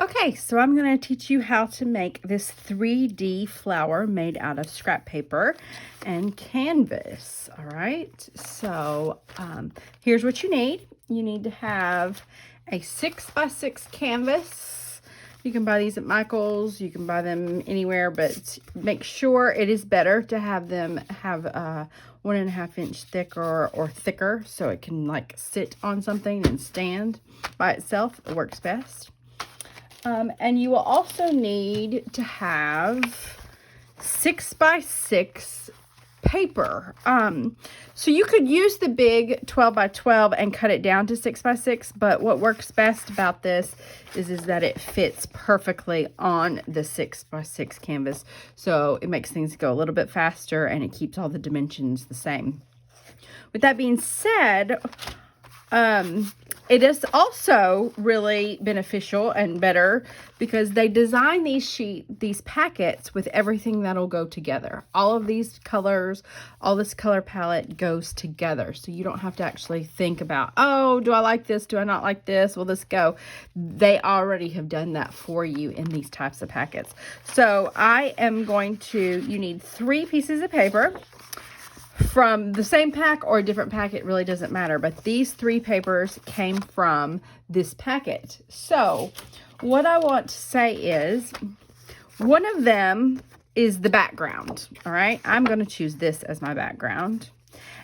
Okay, so I'm going to teach you how to make this 3D flower made out of scrap paper and canvas. All right, so here's what you need. You need to have a 6x6 canvas. You can buy these at Michael's. You can buy them anywhere, but make sure it is better to have them have 1.5 inch thicker or thicker so it can like sit on something and stand by itself. It works best. And you will also need to have 6x6 paper. So you could use the big 12x12 and cut it down to 6x6, but what works best about this is that it fits perfectly on the 6x6 canvas. So it makes things go a little bit faster and it keeps all the dimensions the same. With that being said, it is also really beneficial and better because they design these packets with everything that'll go together. All of these colors, all this color palette goes together. So you don't have to actually think about, oh, do I like this? Do I not like this? Will this go? They already have done that for you in these types of packets. So you need 3 pieces of paper. From the same pack or a different pack, it really doesn't matter. But these 3 papers came from this packet. So what I want to say is one of them is the background. All right. I'm going to choose this as my background.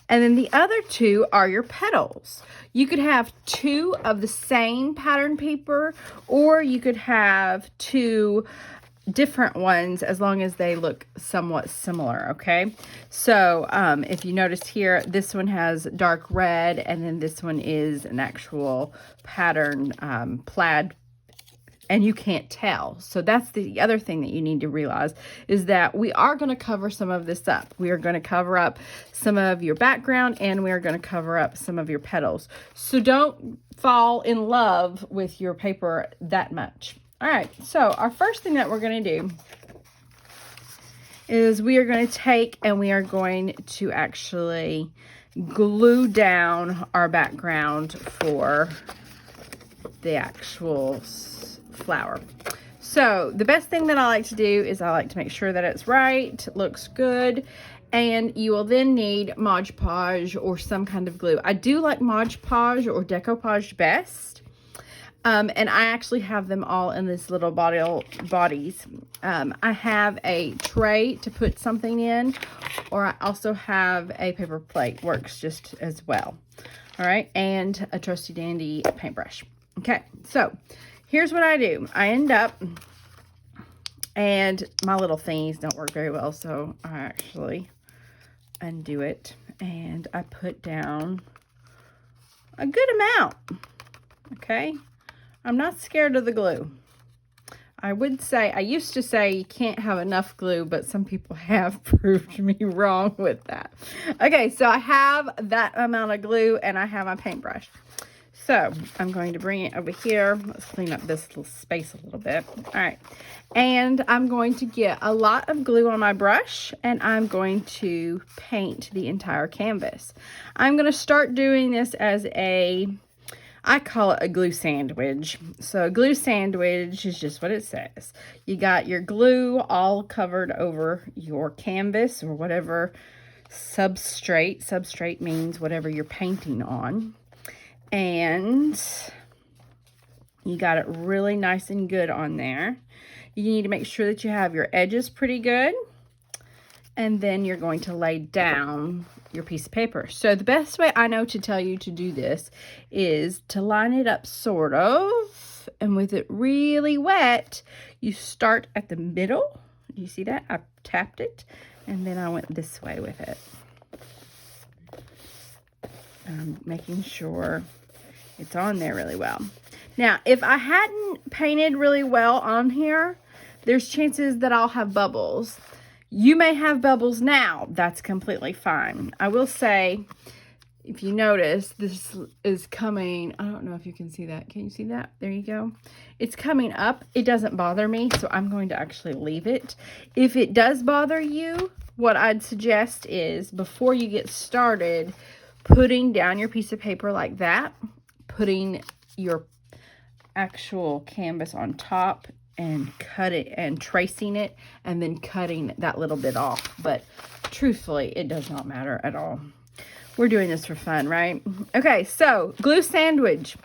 And then the other 2 are your petals. You could have 2 of the same pattern paper, or you could have 2 different ones as long as they look somewhat similar. Okay, so if you notice here, this one has dark red and then this one is an actual pattern plaid, and you can't tell. So that's the other thing that you need to realize, is that we are going to cover some of this up. We are going to cover up some of your background and we are going to cover up some of your petals. So don't fall in love with your paper that much. All right, so our first thing that we're going to do is we are going to take and we are going to actually glue down our background for the actual flower. So the best thing that I like to do is I like to make sure that it's right, looks good, and you will then need Mod Podge or some kind of glue. I do like Mod Podge or Decoupage best. And I actually have them all in this little bodies. I have a tray to put something in, or I also have a paper plate, works just as well. All right, and a trusty dandy paintbrush. Okay, so here's what I do. I end up, and my little thingies don't work very well, so I actually undo it, and I put down a good amount. Okay. I'm not scared of the glue. I used to say you can't have enough glue, but some people have proved me wrong with that. Okay, so I have that amount of glue and I have my paintbrush. So I'm going to bring it over here. Let's clean up this little space a little bit. All right, and I'm going to get a lot of glue on my brush and I'm going to paint the entire canvas. I'm going to start doing this as I call it a glue sandwich. So a glue sandwich is just what it says. You got your glue all covered over your canvas or whatever substrate. Substrate means whatever you're painting on. And you got it really nice and good on there. You need to make sure that you have your edges pretty good. And then you're going to lay down your piece of paper. So the best way I know to tell you to do this is to line it up sort of, and with it really wet, you start at the middle. Do you see that? I tapped it, and then I went this way with it. Making sure it's on there really well. Now, if I hadn't painted really well on here, there's chances that I'll have bubbles. You may have bubbles now. That's completely fine. I will say, if you notice, this is coming. I don't know if you can see that. Can you see that? There you go. It's coming up. It doesn't bother me, so I'm going to actually leave it. If it does bother you, what I'd suggest is before you get started, putting down your piece of paper like that, putting your actual canvas on top and cut it and tracing it and then cutting that little bit off. But truthfully, it does not matter at all. We're doing this for fun, right? Okay, so glue sandwich.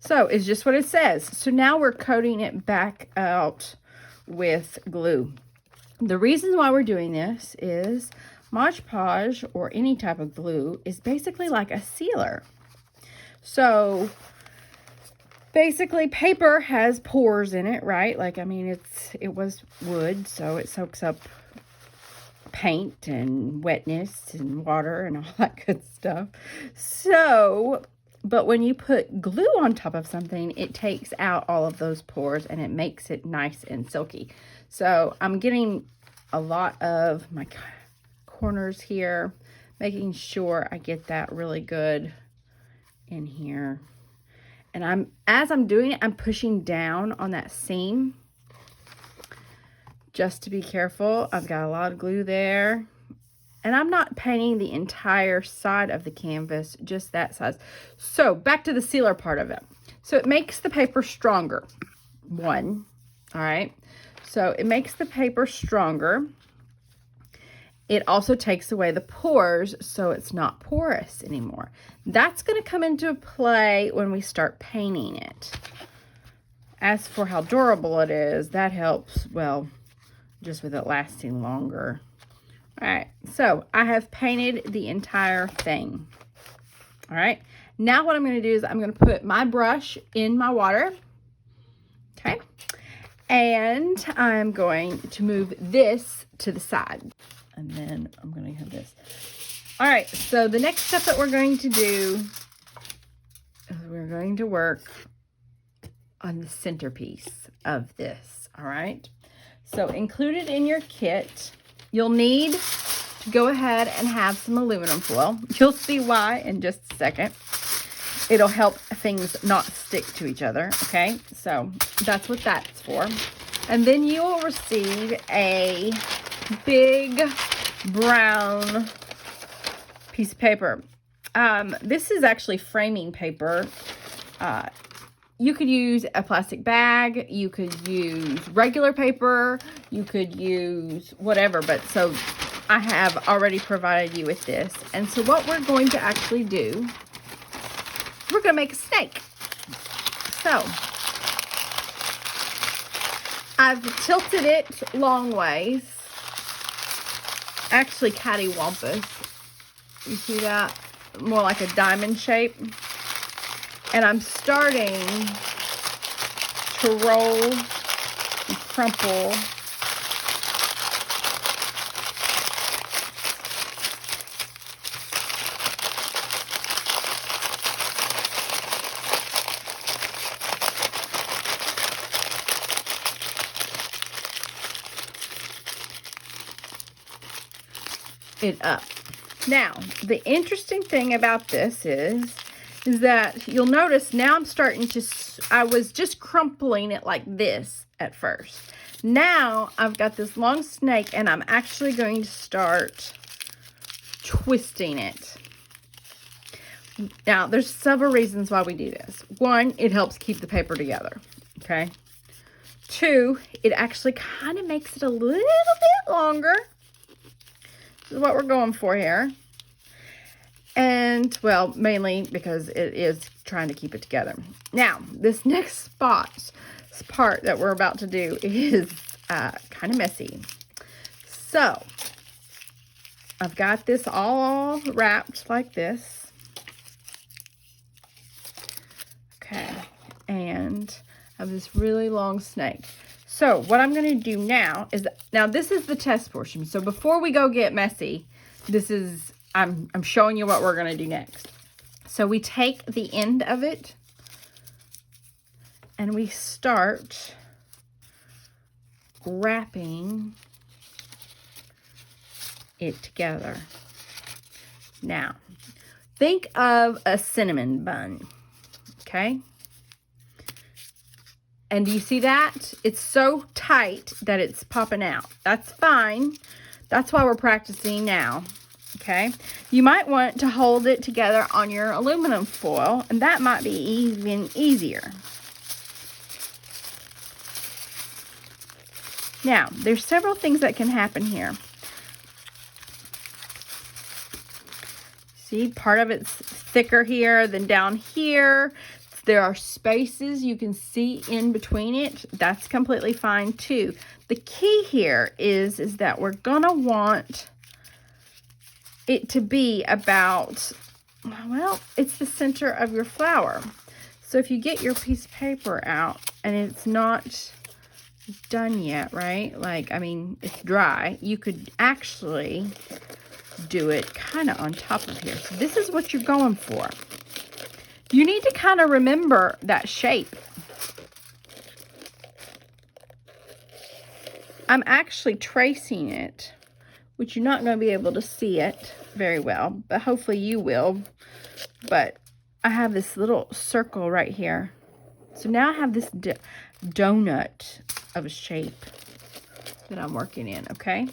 So it's just what it says. So now we're coating it back out with glue. The reason why we're doing this is Mod Podge, or any type of glue, is basically like a sealer. So basically paper has pores in it, right? Like, I mean, it was wood, so it soaks up paint and wetness and water and all that good stuff. So, but when you put glue on top of something, it takes out all of those pores and it makes it nice and silky. So I'm getting a lot of my corners here, making sure I get that really good in here. And as I'm doing it, I'm pushing down on that seam just to be careful. I've got a lot of glue there. And I'm not painting the entire side of the canvas, just that size. So back to the sealer part of it. So it makes the paper stronger. One, all right. So it makes the paper stronger. It also takes away the pores, so it's not porous anymore. That's going to come into play when we start painting it. As for how durable it is, that helps, well, just with it lasting longer. All right, so I have painted the entire thing. All right, now what I'm going to do is I'm going to put my brush in my water. Okay, and I'm going to move this to the side. And then I'm going to have this. All right, so the next step that we're going to do is we're going to work on the centerpiece of this, all right? So included in your kit, you'll need to go ahead and have some aluminum foil. You'll see why in just a second. It'll help things not stick to each other, okay? So that's what that's for. And then you will receive a big brown piece of paper. This is actually framing paper. You could use a plastic bag, you could use regular paper, you could use whatever, but so I have already provided you with this. And so what we're going to actually do, we're going to make a snake. So I've tilted it long ways. Actually cattywampus. You see that? More like a diamond shape. And I'm starting to roll and crumple it up. Now, the interesting thing about this is that you'll notice now I'm starting to, I was just crumpling it like this at first. Now I've got this long snake and I'm actually going to start twisting it. Now, there's several reasons why we do this. One, it helps keep the paper together, okay? Two, it actually kind of makes it a little bit longer. This is what we're going for here. And, well, mainly because it is trying to keep it together. Now, this next part that we're about to do is kind of messy. So, I've got this all wrapped like this. Okay. And I have this really long snake. So, what I'm going to do now is, now this is the test portion. So, before we go get messy, this is, I'm showing you what we're going to do next. So, we take the end of it and we start wrapping it together. Now, think of a cinnamon bun, okay? And do you see that? It's so tight that it's popping out. That's fine. That's why we're practicing now, okay? You might want to hold it together on your aluminum foil, and that might be even easier. Now, there's several things that can happen here. See, part of it's thicker here than down here. There are spaces you can see in between it. That's completely fine too. The key here is that we're gonna want it to be about, well, it's the center of your flower. So if you get your piece of paper out and it's not done yet, right? Like, I mean, it's dry. You could actually do it kind of on top of here. So this is what you're going for. You need to kind of remember that shape. I'm actually tracing it, which you're not going to be able to see it very well, but hopefully you will. But I have this little circle right here. So now I have this donut of a shape that I'm working in, okay?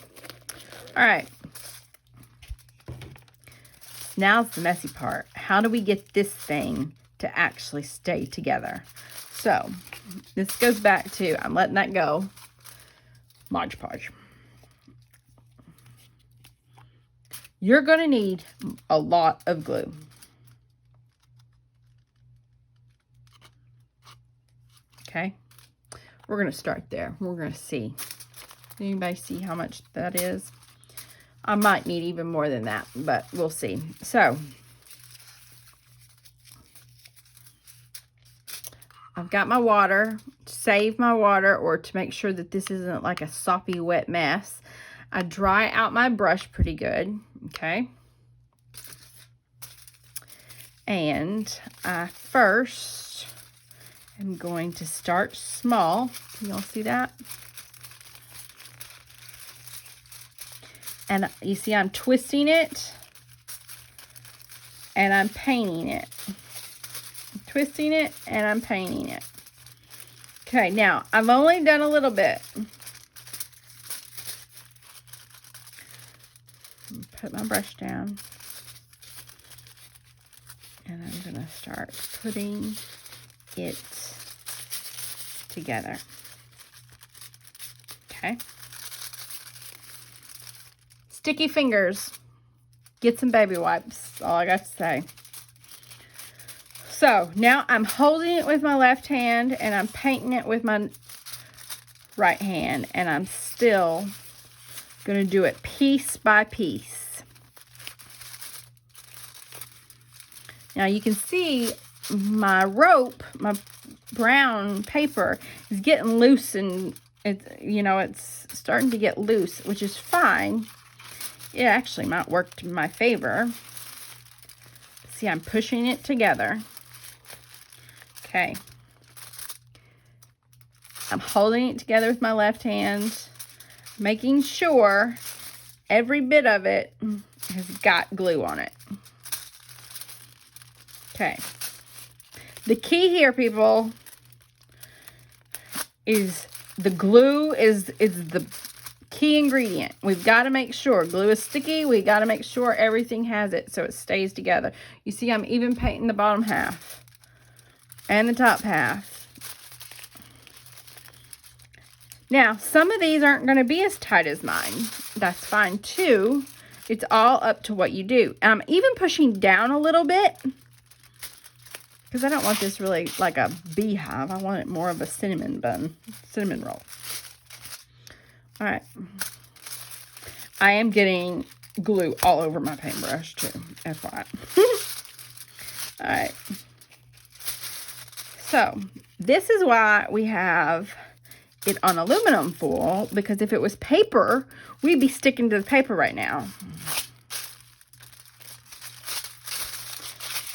All right. Now's the messy part. How do we get this thing to actually stay together? So this goes back to, I'm letting that go, Mod Podge. You're going to need a lot of glue. Okay, we're going to start there. We're going to see. Anybody see how much that is? I might need even more than that, but we'll see. So, I've got my water, to save my water, or to make sure that this isn't like a soppy, wet mess. I dry out my brush pretty good, okay? And I first am going to start small. Can y'all see that? And you see I'm twisting it and I'm painting it. I'm twisting it and I'm painting it. Okay, now I've only done a little bit. Put my brush down. And I'm going to start putting it together. Okay. Sticky fingers. Get some baby wipes. That's all I got to say. So now I'm holding it with my left hand and I'm painting it with my right hand. And I'm still going to do it piece by piece. Now you can see my rope, my brown paper is getting loose, and it's starting to get loose, which is fine. It actually might work to my favor. See, I'm pushing it together. Okay. I'm holding it together with my left hand, making sure every bit of it has got glue on it. Okay. The key here, people, is the glue is the key ingredient. We've got to make sure glue is sticky. We got to make sure everything has it so it stays together. You see, I'm even painting the bottom half and the top half. Now, some of these aren't going to be as tight as mine. That's fine too. It's all up to what you do. I'm even pushing down a little bit because I don't want this really like a beehive. I want it more of a cinnamon roll. All right. I am getting glue all over my paintbrush too, FYI. All right. So this is why we have it on aluminum foil, because if it was paper, we'd be sticking to the paper right now.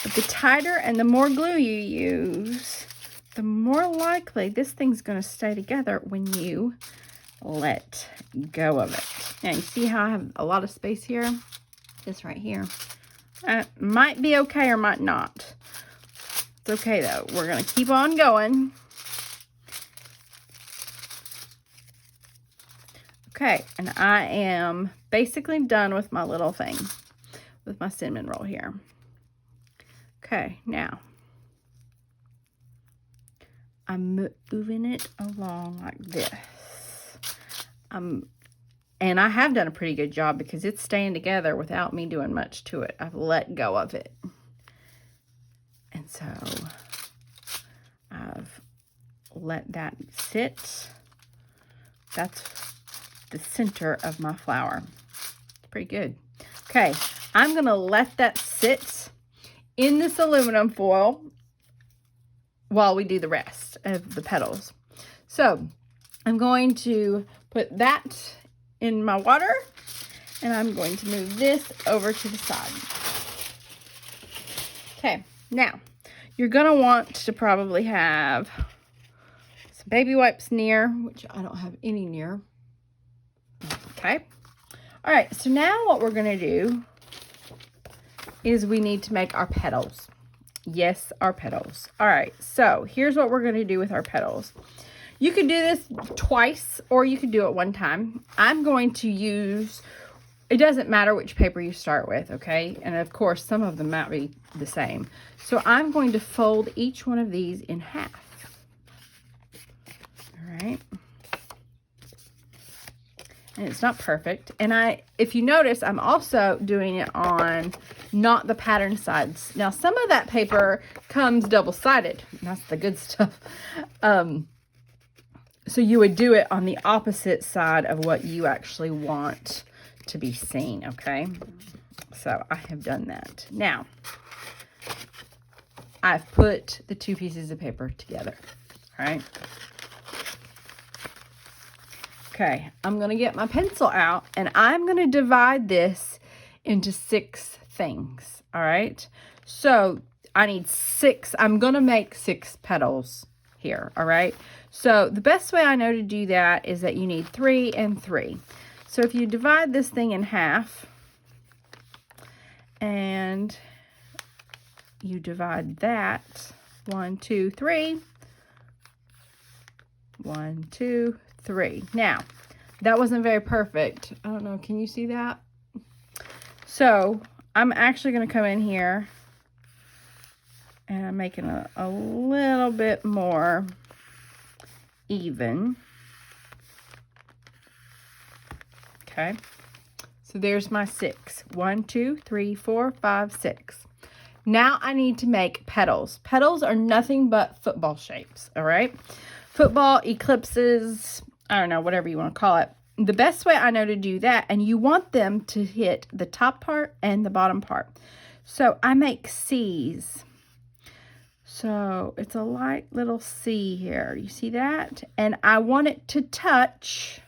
But the tighter and the more glue you use, the more likely this thing's going to stay together when you let go of it. Now, you see how I have a lot of space here? This right here. Might be okay or might not. It's okay, though. We're going to keep on going. Okay, and I am basically done with my little thing, with my cinnamon roll here. Okay, now, I'm moving it along like this. And I have done a pretty good job because it's staying together without me doing much to it. I've let go of it. And so I've let that sit. That's the center of my flower. Pretty good. Okay, I'm going to let that sit in this aluminum foil while we do the rest of the petals. So I'm going to put that in my water, and I'm going to move this over to the side. Okay, now you're going to want to probably have some baby wipes near, which I don't have any near. Okay. All right, so now what we're going to do is we need to make our petals. Yes, our petals. All right, so here's what we're going to do with our petals. You could do this twice or you could do it one time. I'm going to use, it doesn't matter which paper you start with, okay? And of course, some of them might be the same. So I'm going to fold each one of these in half. All right. And it's not perfect. And if you notice, I'm also doing it on not the pattern sides. Now, some of that paper comes double-sided. That's the good stuff. So you would do it on the opposite side of what you actually want to be seen, okay? So I have done that. Now, I've put the two pieces of paper together, all right? Okay, I'm going to get my pencil out, and I'm going to divide this into 6 things, all right? So I need 6. I'm going to make 6 petals here, all right? So the best way I know to do that is that you need 3 and 3. So if you divide this thing in half, and you divide that, 1, 2, 3, 1, 2, 3. Now, that wasn't very perfect. I don't know, can you see that? So I'm actually going to come in here and I'm making a little bit more even. Okay, so there's my 6. 1, 2, 3, 4, 5, 6. Now I need to make petals. Petals are nothing but football shapes, all right? Football, eclipses, I don't know, whatever you want to call it. The best way I know to do that, and you want them to hit the top part and the bottom part. So I make C's. So it's a light little C here. You see that? And I want it to touch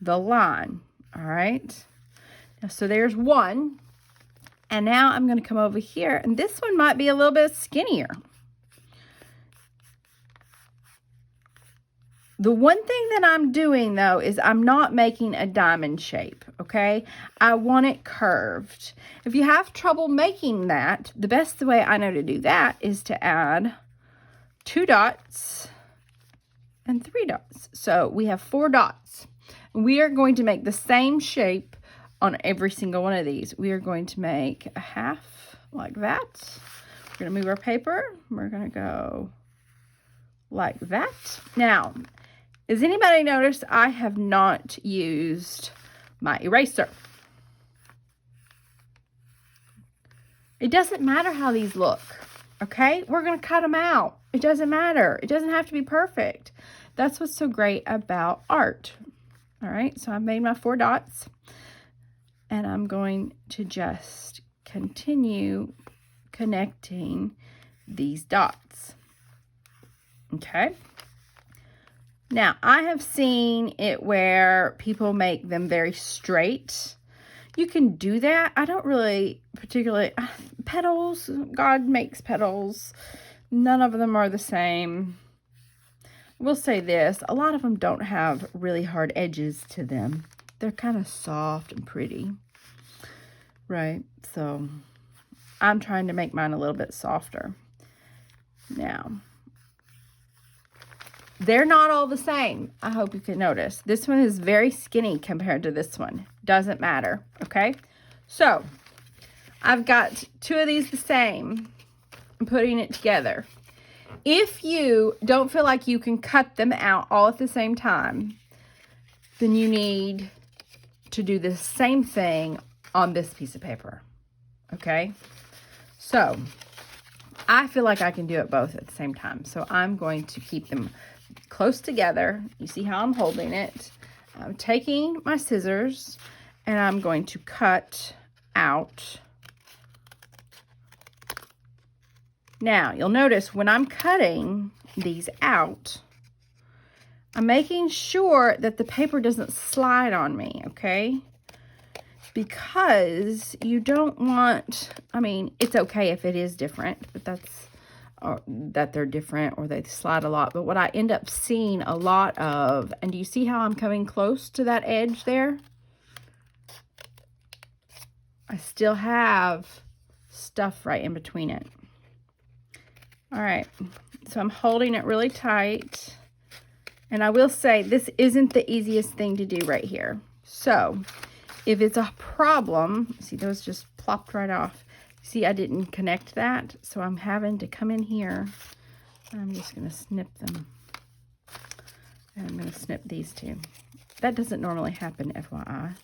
the line. All right. Now, so there's one. And now I'm going to come over here. And this one might be a little bit skinnier. The one thing that I'm doing, though, is I'm not making a diamond shape, okay? I want it curved. If you have trouble making that, the best way I know to do that is to add 2 dots and 3 dots. So we have 4 dots. We are going to make the same shape on every single one of these. We are going to make a half like that. We're going to move our paper. We're going to go like that. Now, does anybody notice I have not used my eraser? It doesn't matter how these look, okay? We're going to cut them out. It doesn't matter. It doesn't have to be perfect. That's what's so great about art. All right, so I've made my 4 dots, and I'm going to just continue connecting these dots, okay? Now, I have seen it where people make them very straight. You can do that. I don't really particularly, petals, God makes petals. None of them are the same. I will say this, a lot of them don't have really hard edges to them. They're kind of soft and pretty, right? So I'm trying to make mine a little bit softer. Now, they're not all the same. I hope you can notice. This one is very skinny compared to this one. Doesn't matter, okay? So, I've got 2 of these the same. I'm putting it together. If you don't feel like you can cut them out all at the same time, then you need to do the same thing on this piece of paper. Okay? So, I feel like I can do it both at the same time. So, I'm going to keep them close together. You see how I'm holding it? I'm taking my scissors and I'm going to cut out. Now, you'll notice when I'm cutting these out, I'm making sure that the paper doesn't slide on me, okay? Because you don't want, I mean, it's okay if it is different, but that's, or that they're different or they slide a lot. But what I end up seeing a lot of, and do you see how I'm coming close to that edge there? I still have stuff right in between it. All right, so I'm holding it really tight. And I will say, this isn't the easiest thing to do right here. So, if it's a problem, see those just plopped right off. See, I didn't connect that, so I'm having to come in here. I'm just going to snip them. And I'm going to snip these two. That doesn't normally happen, FYI.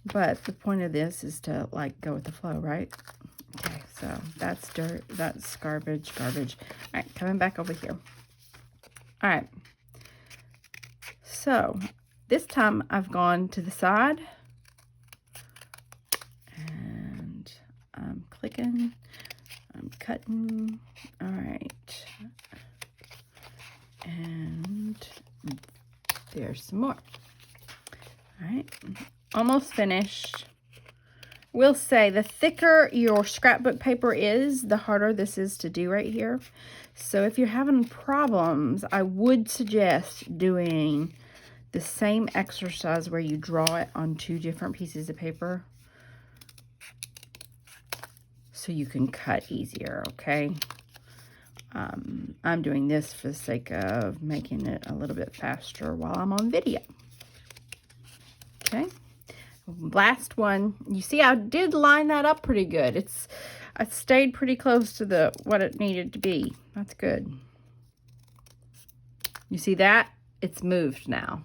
But the point of this is to, like, go with the flow, right? Okay, so that's dirt, that's garbage, garbage. All right, coming back over here. All right. So, this time I've gone to the side. And I'm clicking. I'm cutting. All right. And there's some more. All right. Almost finished. Will say the thicker your scrapbook paper is, the harder this is to do right here. So if you're having problems, I would suggest doing the same exercise where you draw it on 2 different pieces of paper so you can cut easier, okay? I'm doing this for the sake of making it a little bit faster while I'm on video. Okay. Last one. You see, I did line that up pretty good. I stayed pretty close to what it needed to be. That's good. You see that? It's moved now.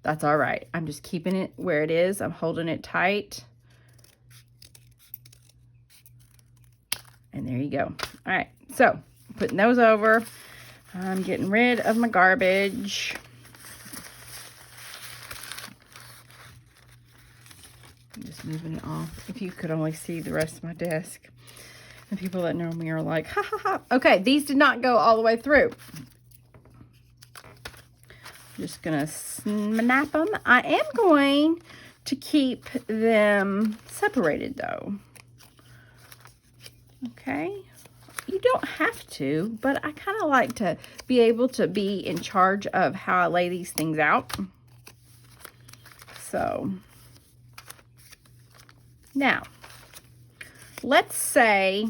That's all right. I'm just keeping it where it is. I'm holding it tight. And there you go. All right. So, putting those over. I'm getting rid of my garbage. I'm just moving it off. If you could only see the rest of my desk. And people that know me are like, ha ha ha. Okay, these did not go all the way through. I'm just going to snap them. I am going to keep them separated though. Okay. You don't have to, but I kind of like to be able to be in charge of how I lay these things out. So, now, let's say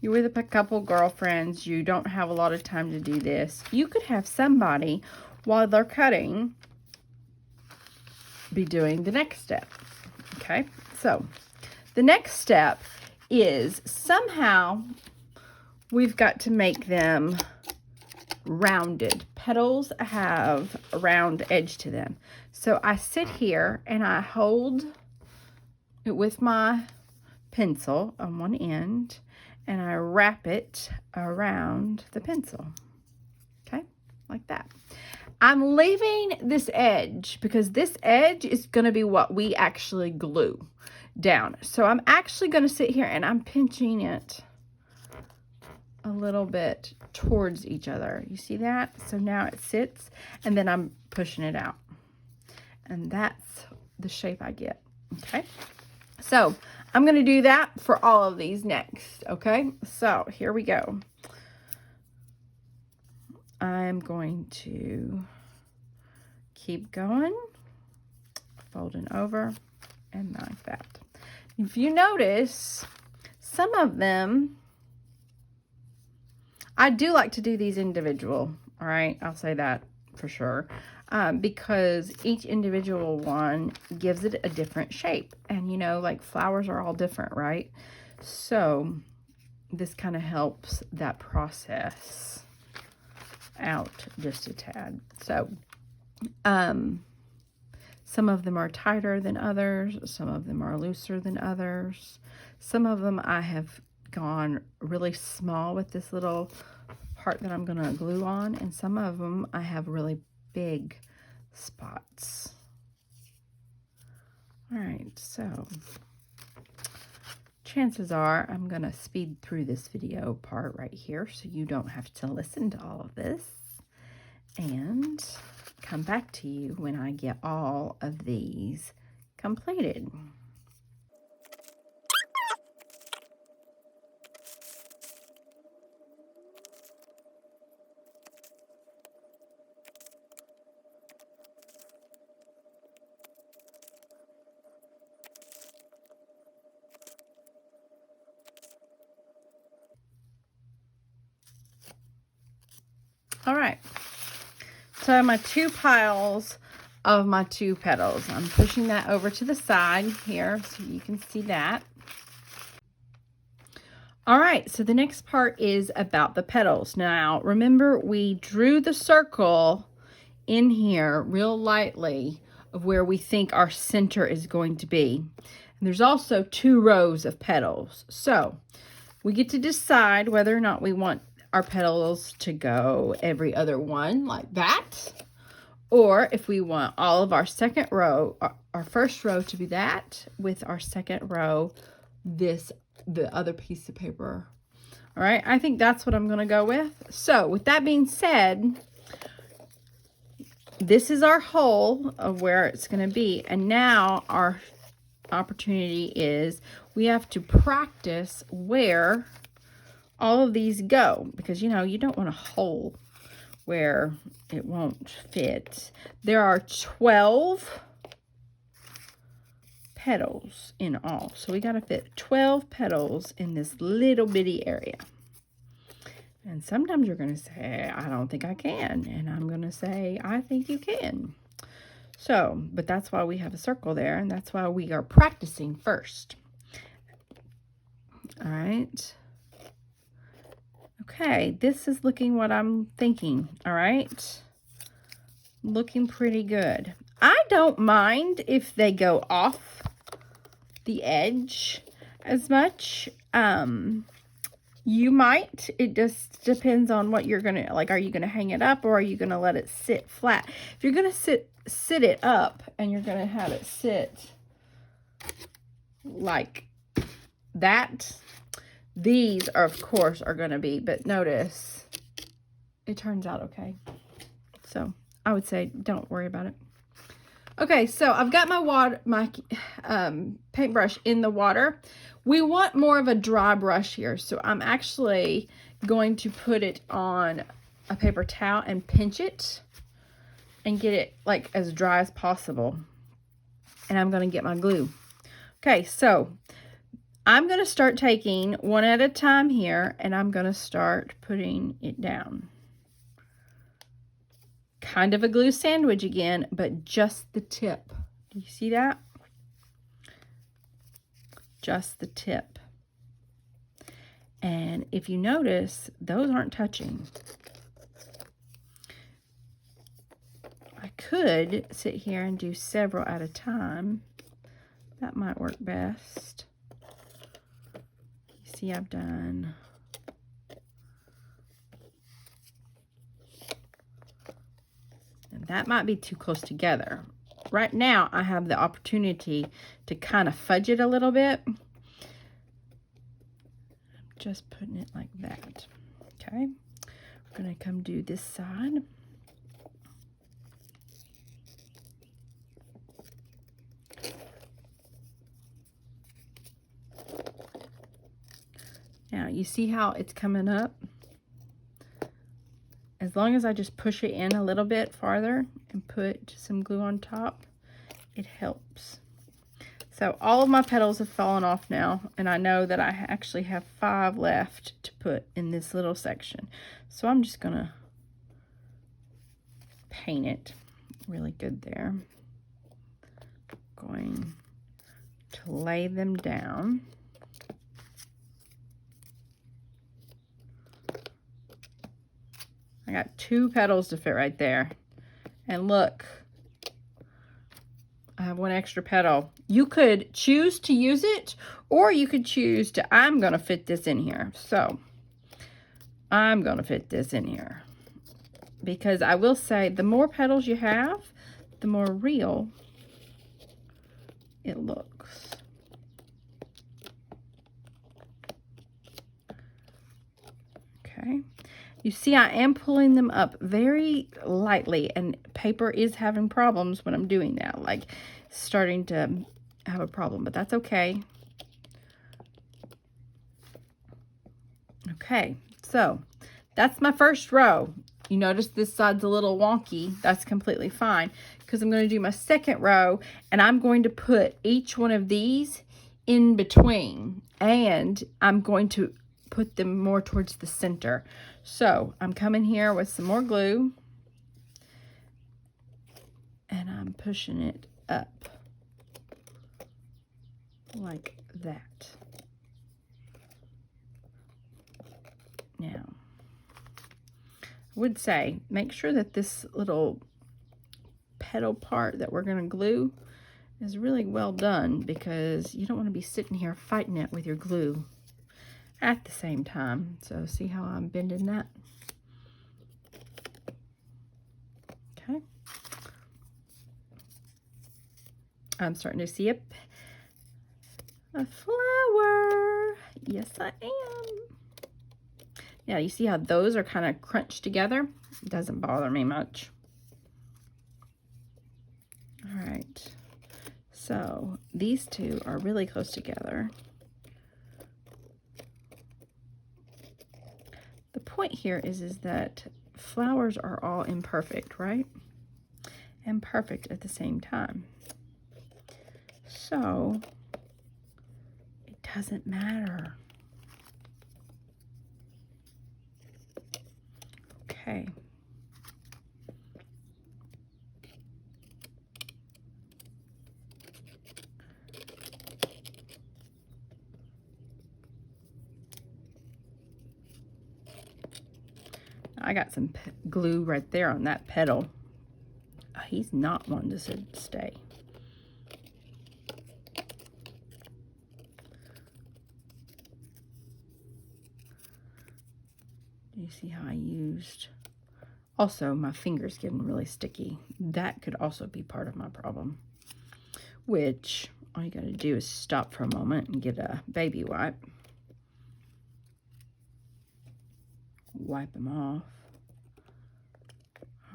you're with a couple girlfriends, you don't have a lot of time to do this. You could have somebody, while they're cutting, be doing the next step. Okay, so the next step is somehow we've got to make them rounded. Petals have a round edge to them. So I sit here and I hold it with my pencil on one end and I wrap it around the pencil. Okay, like that. I'm leaving this edge because this edge is going to be what we actually glue down. So I'm actually going to sit here and I'm pinching it a little bit towards each other. You see that? So now it sits and then I'm pushing it out. And that's the shape I get. Okay. So I'm going to do that for all of these next. Okay. So here we go. I'm going to keep going, folding over and like that. If you notice, some of them, I do like to do these individual, all right? I'll say that for sure, because each individual one gives it a different shape. And, you know, like flowers are all different, right? So this kind of helps that process out just a tad. So, some of them are tighter than others. Some of them are looser than others. Some of them I have gone really small with this little part that I'm going to glue on. And some of them I have really big spots. All right, so chances are I'm going to speed through this video part right here so you don't have to listen to all of this, and come back to you when I get all of these completed. All right, so my 2 piles of my 2 petals. I'm pushing that over to the side here so you can see that. All right, so the next part is about the petals. Now, remember we drew the circle in here real lightly of where we think our center is going to be. And there's also 2 rows of petals. So we get to decide whether or not we want our petals to go every other one like that, or if we want all of our second row, our first row to be that, with our second row the other piece of paper. All right, I think that's what I'm going to go with. So with that being said, this is our hole of where it's going to be, and now our opportunity is we have to practice where all of these go, because you know you don't want a hole where it won't fit. There are 12 petals in all, so we got to fit 12 petals in this little bitty area. And sometimes you're going to say, I don't think I can, and I'm going to say, I think you can. So, but that's why we have a circle there, and that's why we are practicing first. All right. Okay, this is looking what I'm thinking, all right? Looking pretty good. I don't mind if they go off the edge as much. You might. It just depends on what you're going to, like, are you going to hang it up or are you going to let it sit flat? If you're going to sit it up and you're going to have it sit like that, these are, of course, are going to be, but notice it turns out okay. So I would say don't worry about it. Okay, so I've got my paintbrush in the water. We want more of a dry brush here, so I'm actually going to put it on a paper towel and pinch it and get it like as dry as possible. And I'm going to get my glue. Okay, so I'm going to start taking one at a time here, and I'm going to start putting it down. Kind of a glue sandwich again, but just the tip. Do you see that? Just the tip. And if you notice, those aren't touching. I could sit here and do several at a time. That might work best. You see, I've done that might be too close together. Right now, I have the opportunity to kind of fudge it a little bit. I'm just putting it like that. Okay, we're going to come do this side. Now, you see how it's coming up? As long as I just push it in a little bit farther and put some glue on top, it helps. So all of my petals have fallen off now, and I know that I actually have 5 left to put in this little section. So I'm just gonna paint it really good there. Going to lay them down. I got 2 petals to fit right there. And look, I have 1 extra petal. You could choose to use it, or you could choose to, I'm gonna fit this in here. So I'm gonna fit this in here. Because I will say, the more petals you have, the more real it looks. Okay. You see, I am pulling them up very lightly, and paper is having problems when I'm doing that, like starting to have a problem, but that's okay. Okay, so that's my first row. You notice this side's a little wonky. That's completely fine, because I'm going to do my second row, and I'm going to put each one of these in between, and I'm going to put them more towards the center. So I'm coming here with some more glue, and I'm pushing it up like that. Now, I would say, make sure that this little petal part that we're going to glue is really well done, because you don't want to be sitting here fighting it with your glue at the same time. So see how I'm bending that? Okay. I'm starting to see a flower. Yes, I am. Now, you see how those are kind of crunched together? It doesn't bother me much. All right. So these two are really close together. The point here is that flowers are all imperfect, right? And perfect at the same time. So it doesn't matter. Okay. I got some glue right there on that petal. Oh, he's not wanting to stay. Do you see how I used? Also, my finger's getting really sticky. That could also be part of my problem. Which, all you gotta do is stop for a moment and get a baby wipe. Wipe them off.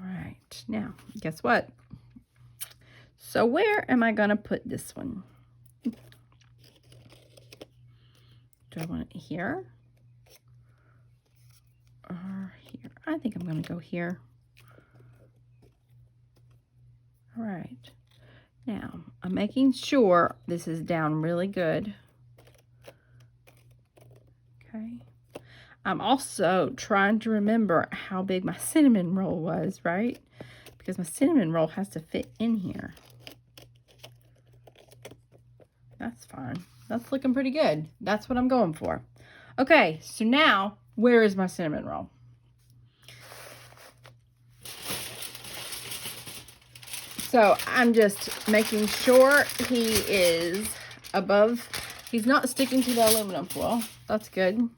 All right, now, guess what? So where am I gonna put this one? Do I want it here? Or here? I think I'm gonna go here. All right. Now, I'm making sure this is down really good. Okay. I'm also trying to remember how big my cinnamon roll was, right? Because my cinnamon roll has to fit in here. That's fine. That's looking pretty good. That's what I'm going for. Okay, so now, where is my cinnamon roll? So I'm just making sure he is above. He's not sticking to the aluminum foil. That's good.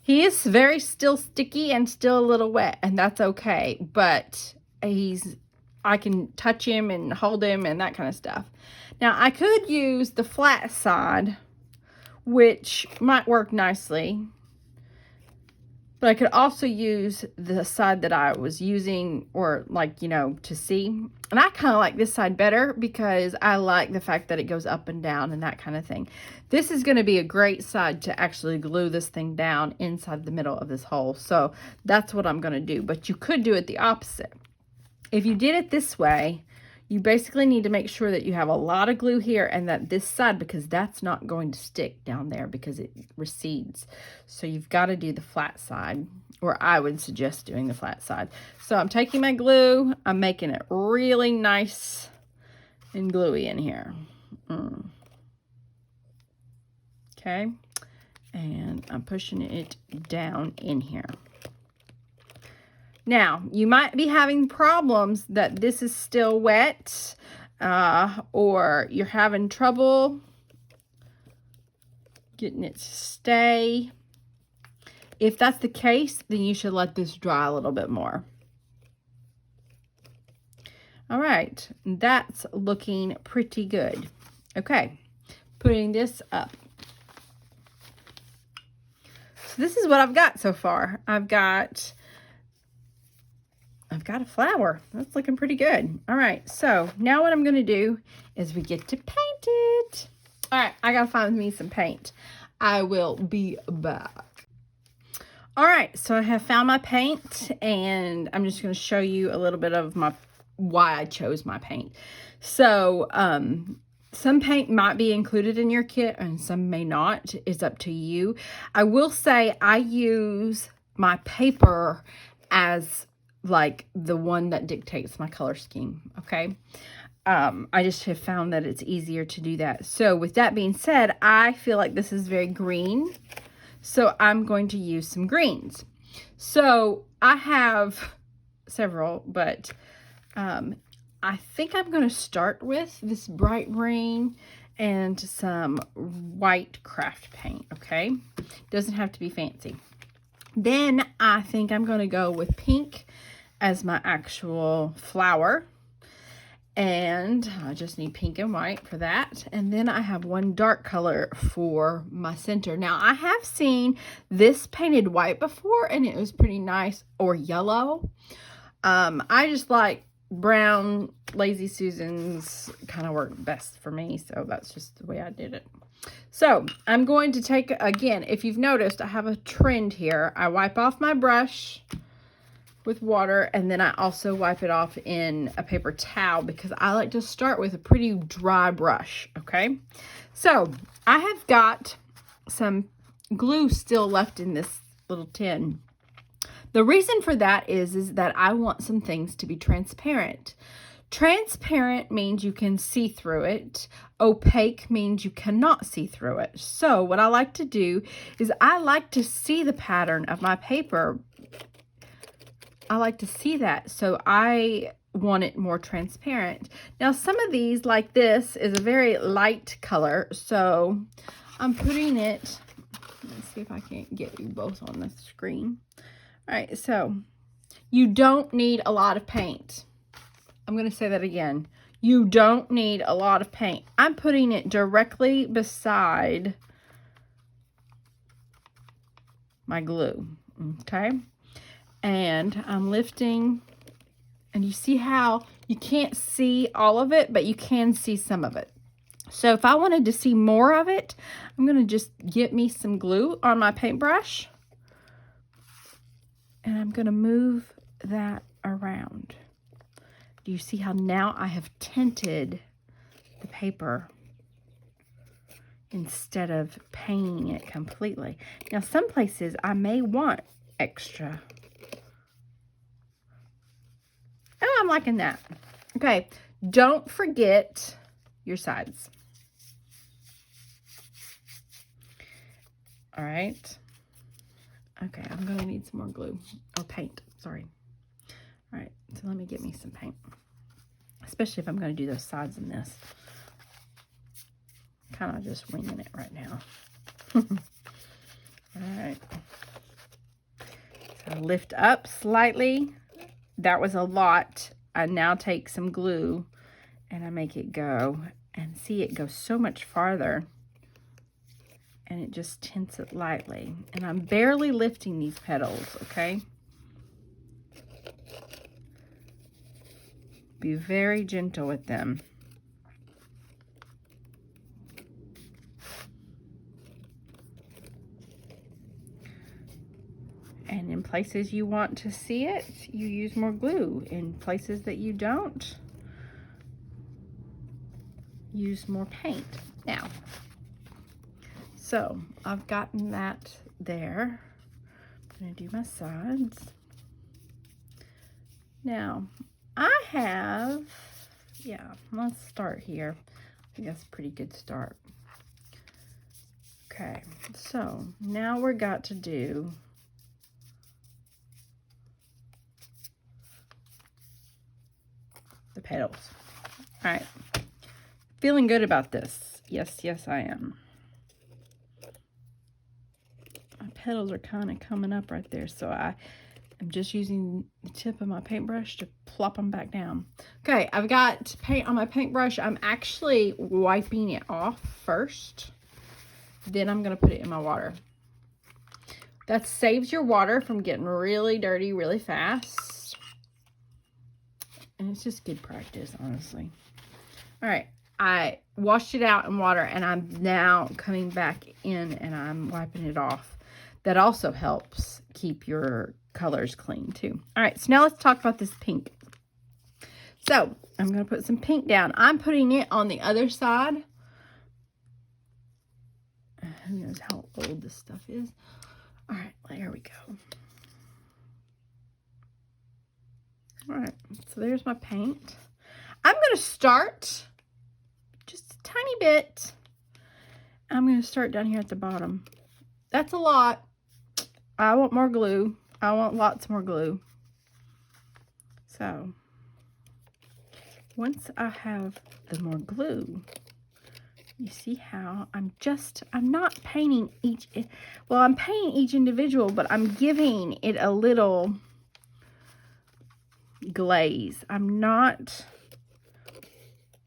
He is very still sticky and still a little wet, and that's okay. But I can touch him and hold him and that kind of stuff. Now, I could use the flat side, which might work nicely. But I could also use the side that I was using, or like, you know, to see. And I kind of like this side better because I like the fact that it goes up and down and that kind of thing. This is going to be a great side to actually glue this thing down inside the middle of this hole. So that's what I'm going to do. But you could do it the opposite. If you did it this way, you basically need to make sure that you have a lot of glue here and that this side, because that's not going to stick down there because it recedes. So you've got to do the flat side, or I would suggest doing the flat side. So I'm taking my glue, I'm making it really nice and gluey in here. Okay, and I'm pushing it down in here. Now, you might be having problems that this is still wet, or you're having trouble getting it to stay. If that's the case, then you should let this dry a little bit more. All right, that's looking pretty good. Okay, putting this up. So this is what I've got so far. I've got a flower. That's looking pretty good. All right, so now what I'm going to do is we get to paint it. All right, I got to find me some paint. I will be back. All right, so I have found my paint, and I'm just going to show you a little bit of why I chose my paint. So, some paint might be included in your kit and some may not. It's up to you. I will say I use my paper as like the one that dictates my color scheme, okay? I just have found that it's easier to do that. So with that being said, I feel like this is very green. So I'm going to use some greens. So I have several, but I think I'm going to start with this bright green and some white craft paint, okay? Doesn't have to be fancy. Then I think I'm going to go with pink as my actual flower. And I just need pink and white for that. And then I have one dark color for my center. Now, I have seen this painted white before, and it was pretty nice, or yellow. I just like brown, Lazy Susans kind of work best for me. So that's just the way I did it. So I'm going to take, again, if you've noticed, I have a trend here. I wipe off my brush with water, and then I also wipe it off in a paper towel because I like to start with a pretty dry brush, okay? So I have got some glue still left in this little tin. The reason for that is that I want some things to be transparent. Transparent means you can see through it. Opaque means you cannot see through it. So what I like to do is I like to see the pattern of my paper. I like to see that, so I want it more transparent. Now, some of these, like this, is a very light color, so I'm putting it, let's see if I can't get you both on the screen. All right, so you don't need a lot of paint. I'm going to say that again. You don't need a lot of paint. I'm putting it directly beside my glue, okay? And I'm lifting, and you see how you can't see all of it, but you can see some of it. So if I wanted to see more of it, I'm going to just get me some glue on my paintbrush, and I'm going to move that around. Do you see how now I have tinted the paper instead of painting it completely? Now, some places I may want extra. Oh, I'm liking that. Okay, don't forget your sides. All right. Okay, I'm going to need some more glue, or paint, sorry. All right, so let me get me some paint, especially if I'm going to do those sides in this. Kind of just winging it right now. All right. So lift up slightly. That was a lot. I now take some glue and I make it go, and see it go so much farther, and it just tints it lightly. And I'm barely lifting these petals, okay? Be very gentle with them. And in places you want to see it, you use more glue. In places that you don't, use more paint. Now, so I've gotten that there. I'm going to do my sides. Now, I have, yeah, let's start here. I think that's a pretty good start. Okay, so now we're got to do the petals. All right. Feeling good about this. Yes, yes, I am. My petals are kind of coming up right there, so I'm just using the tip of my paintbrush to plop them back down. Okay, I've got paint on my paintbrush. I'm actually wiping it off first. Then I'm going to put it in my water. That saves your water from getting really dirty really fast. And it's just good practice, honestly. All right, I washed it out in water, and I'm now coming back in and I'm wiping it off. That also helps keep your colors clean too. All right, so now let's talk about this pink. So I'm going to put some pink down. I'm putting it on the other side. Who knows how old this stuff is. All right, there we go. All right, so there's my paint. I'm going to start just a tiny bit. I'm going to start down here at the bottom. That's a lot. I want more glue. I want lots more glue. So, once I have the more glue, you see how I'm not painting each, well, I'm painting each individual, but I'm giving it a little glaze. I'm not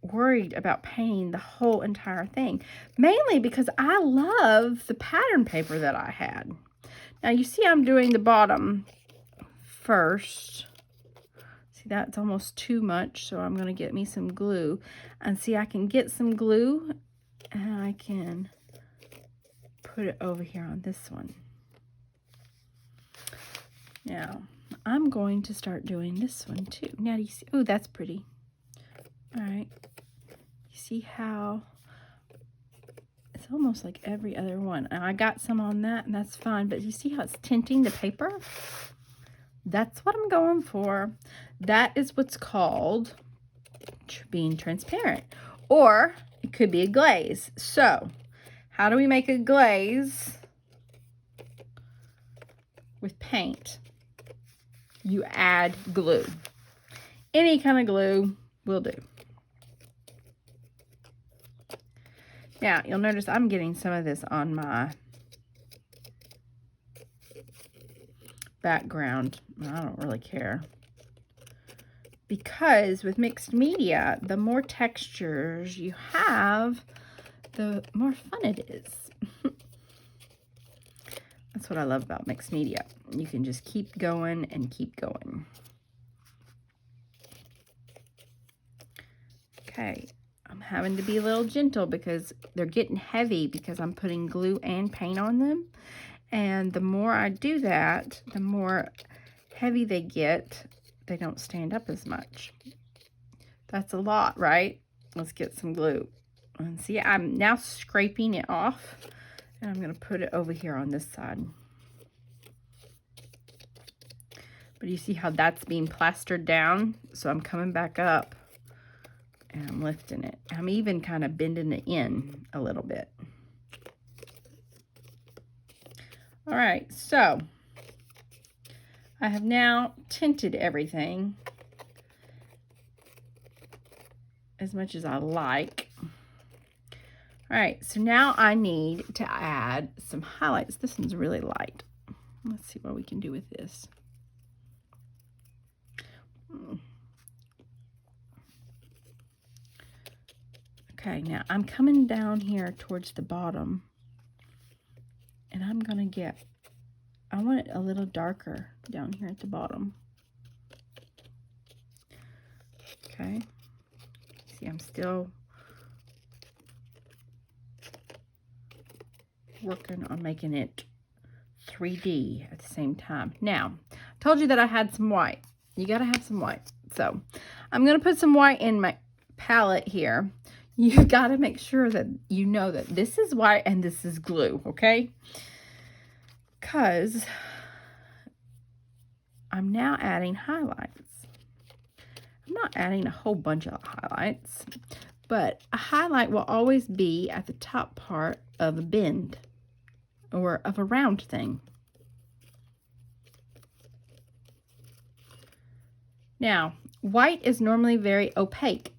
worried about painting the whole entire thing, mainly because I love the pattern paper that I had. Now you see I'm doing the bottom first. See, that's almost too much, so I'm going to get me some glue. And see, I can get some glue and I can put it over here on this one. Now, I'm going to start doing this one too. Now, do you see? Oh, that's pretty. All right. You see how it's almost like every other one. And I got some on that, and that's fine. But you see how it's tinting the paper? That's what I'm going for. That is what's called being transparent. Or it could be a glaze. So, how do we make a glaze with paint? You add glue. Any kind of glue will do. Now, you'll notice I'm getting some of this on my background. I don't really care. Because with mixed media, the more textures you have, the more fun it is. That's what I love about mixed media. You can just keep going and keep going. Okay. I'm having to be a little gentle because they're getting heavy because I'm putting glue and paint on them. And the more I do that, the more heavy they get. They don't stand up as much. That's a lot, right? Let's get some glue. And see, I'm now scraping it off. And I'm going to put it over here on this side. But you see how that's being plastered down? So I'm coming back up. And I'm lifting it. I'm even kind of bending it in a little bit. All right, so I have now tinted everything as much as I like. All right, so now I need to add some highlights. This one's really light. Let's see what we can do with this. Okay, now I'm coming down here towards the bottom, and I'm going to get, I want it a little darker down here at the bottom. Okay, see, I'm still working on making it 3D at the same time. Now, I told you that I had some white. You got to have some white. So, I'm going to put some white in my palette here. You've got to make sure that you know that this is white and this is glue, okay? Because I'm now adding highlights. I'm not adding a whole bunch of highlights, but a highlight will always be at the top part of a bend or of a round thing. Now, white is normally very opaque.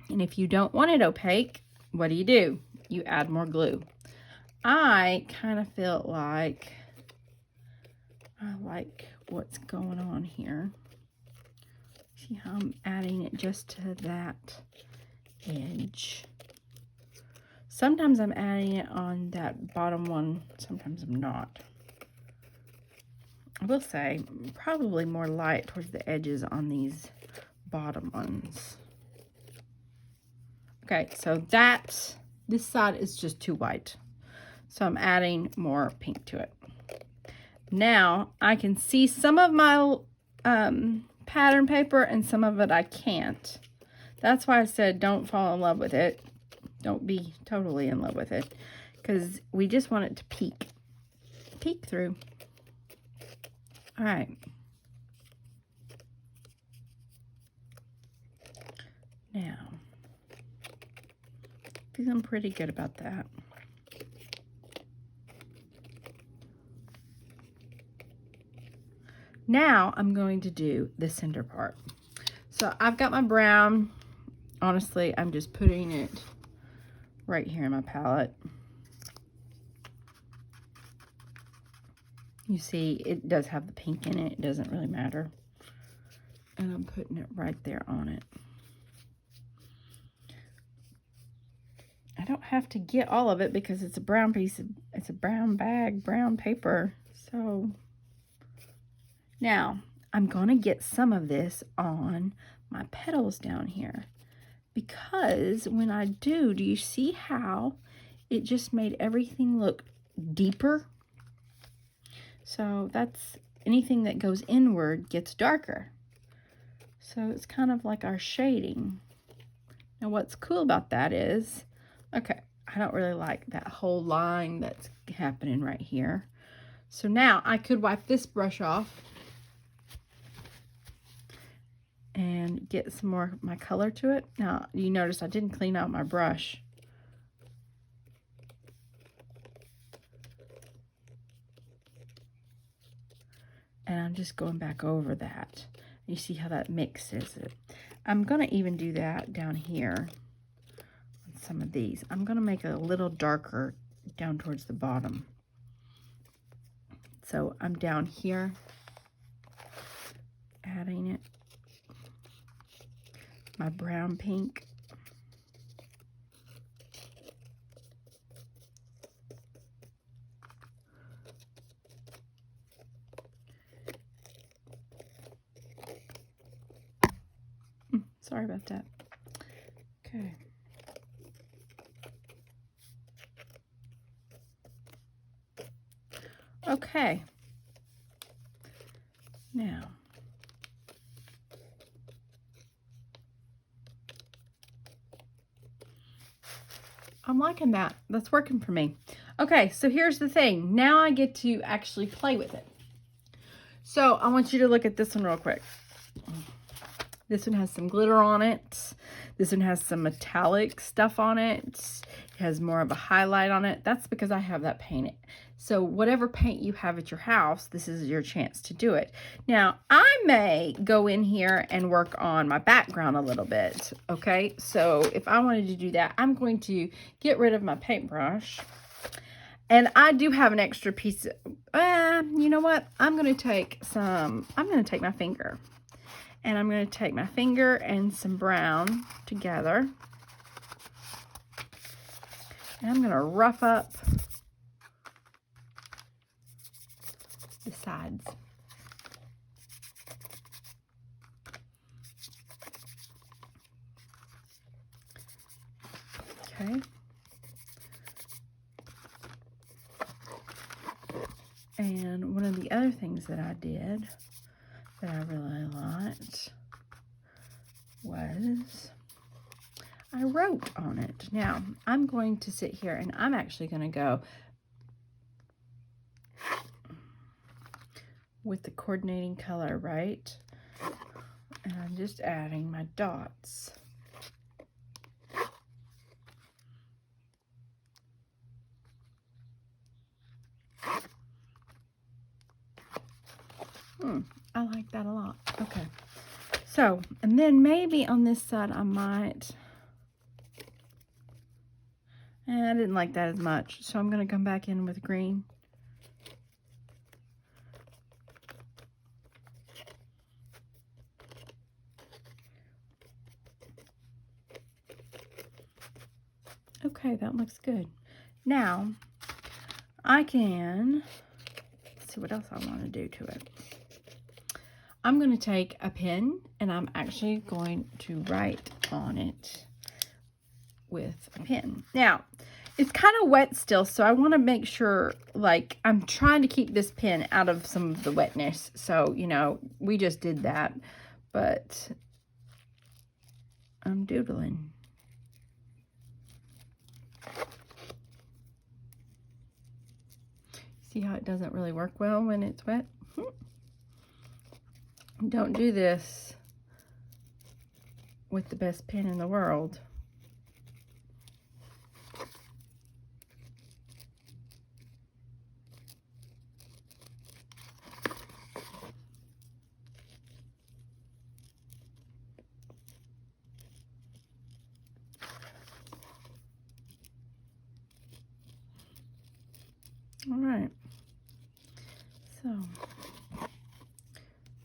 And if you don't want it opaque, what do? You add more glue. I kind of feel like I like what's going on here. See how I'm adding it just to that edge. Sometimes I'm adding it on that bottom one, sometimes I'm not. I will say probably more light towards the edges on these bottom ones. Okay, so this side is just too white. So I'm adding more pink to it. Now I can see some of my pattern paper and some of it I can't. That's why I said don't fall in love with it. Don't be totally in love with it, because we just want it to peek through. All right. Now, feeling pretty good about that. Now I'm going to do the center part. So I've got my brown. Honestly, I'm just putting it right here in my palette. You see, it does have the pink in it. It doesn't really matter. And I'm putting it right there on it. I don't have to get all of it because it's a brown piece of, it's a brown bag, brown paper. So now I'm gonna get some of this on my petals down here, because when I do you see how it just made everything look deeper? So that's, anything that goes inward gets darker. So it's kind of like our shading. Now what's cool about that is, okay, I don't really like that whole line that's happening right here. So now I could wipe this brush off and get some more of my color to it. Now you notice I didn't clean out my brush. And I'm just going back over that. You see how that mixes it. I'm gonna even do that down here on some of these. I'm gonna make it a little darker down towards the bottom. So I'm down here, adding it. My brown pink. Sorry about that. Okay. Okay. Now, I'm liking that. That's working for me. Okay, so here's the thing. Now I get to actually play with it. So I want you to look at this one real quick. This one has some glitter on it. This one has some metallic stuff on it. It has more of a highlight on it. That's because I have that painted. So whatever paint you have at your house, this is your chance to do it. Now, I may go in here and work on my background a little bit, okay? So if I wanted to do that, I'm going to get rid of my paintbrush. And I do have an extra piece. You know what? I'm going to take my finger. And I'm going to take my finger and some brown together. And I'm going to rough up the sides. Okay. And one of the other things that I did that I really liked was I wrote on it. Now, I'm going to sit here and I'm actually going to go with the coordinating color, right? And I'm just adding my dots. I like that a lot. Okay, So, and then maybe on this side I might, I didn't like that as much, so I'm going to come back in with green. Okay, that looks good. Now, I can, let's see what else I want to do to it. I'm going to take a pen and I'm actually going to write on it with a pen. Now, it's kind of wet still, so I want to make sure, like, I'm trying to keep this pen out of some of the wetness. So, you know, we just did that, but I'm doodling. See how it doesn't really work well when it's wet? Don't do this with the best pen in the world. All right. So,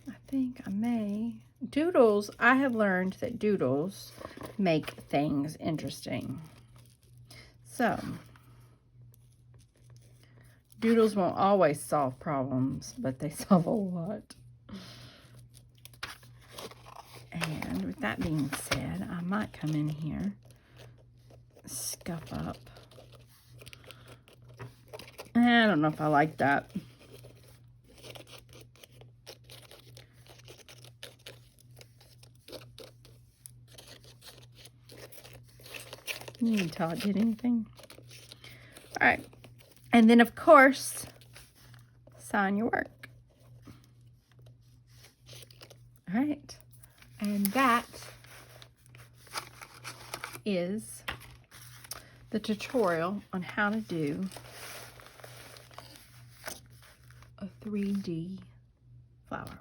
I think I may... Doodles, I have learned that doodles make things interesting. So, doodles won't always solve problems, but they solve a lot. And with that being said, I might come in here, scuff up. I don't know if I like that. You can tell I did anything. All right. And then, of course, sign your work. All right. And that is the tutorial on how to do a 3D flower.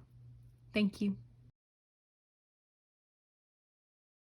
Thank you.